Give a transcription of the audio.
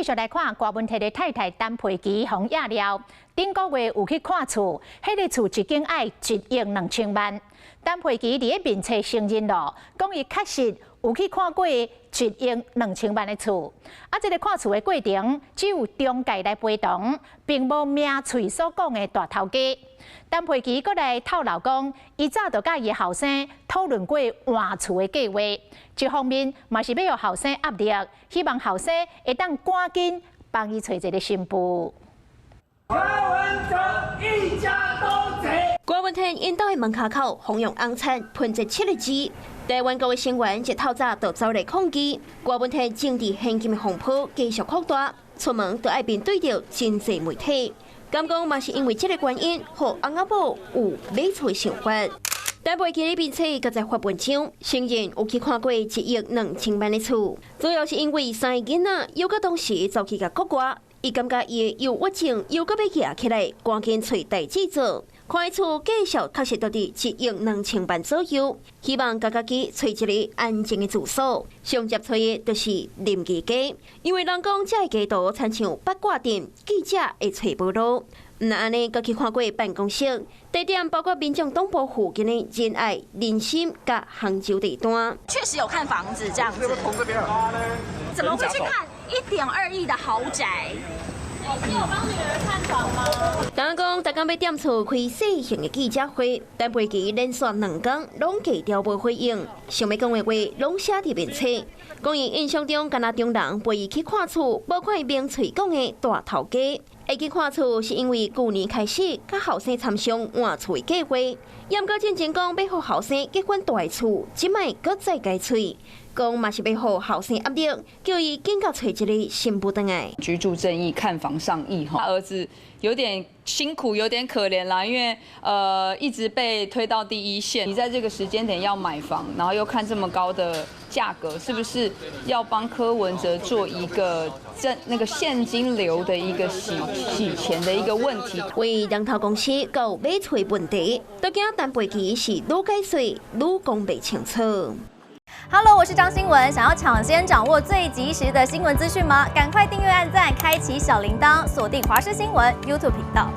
继续来看郭文摕的太太陈佩琪红压了，顶个月有去看厝，迄个厝一间爱1亿2千万。陈佩琪伫个面册承认咯，讲伊确实有去看过1亿2千万的厝。这个看厝的过程只有中介来陪同，并无名喙所讲的大头家。陈佩琪阁来透露讲，伊早就甲伊的后生讨论过换厝的计划。一方面嘛是要予后生压力，希望后生会当赶紧帮伊找一个新妇。柯文哲一家都贼。郭文摕因兜的门口口弘扬红餐喷这7个字，台湾国的成员一透早就走来抗议。郭文摕政治现金的风波继续扩大，出门都爱面对着真济媒体。敢讲嘛是因为这个原因，让翁仔某有买厝的想法。陈佩琪的面册搁在发文章，承认有去看过1亿2千万的厝，主要是因为3个囡仔有个当时走去甲国外，伊感觉伊的忧郁症又搁要压起来，赶紧找代志做。看厝介绍确实到伫1亿2千万左右，希望家己找一个安静的住所。上接找的就是林记家，因为人讲这个家徒亲像八卦阵，记者会找无路。那安尼，佮去看过办公室，地点包括民众东部附近的仁爱、林心甲杭州地段。确实有看房子这样子，怎么会去看1.2亿的豪宅？老师有帮女儿看房吗？当讲大家要点厝开小型的记者会，陈佩琪连续2天拢低调无回应，想要讲的话拢写伫面册。讲伊印象中，敢若中人陪伊去看厝，无看伊明嘴讲的大头家。会去看厝是因为去年开始，甲后生参详换厝的计划。严格进前讲要互后生结婚大厝，即摆搁再改喙，讲嘛是要互后生压力，叫伊紧甲找一个新妇回来。居住正义，看房上亿哈，儿子有点辛苦，有点可怜啦，因为一直被推到第一线。你在这个时间点要买房，然后又看这么高的价格，是不是要帮柯文哲做一个那个现金流的一个洗钱的一个问题？为人头公司搞买厝问题，都惊陈佩琪是愈解说愈讲袂清楚。Hello， 我是张新文。想要抢先掌握最及时的新闻资讯吗？赶快订阅、按赞、开启小铃铛，锁定华视新闻 YouTube 频道。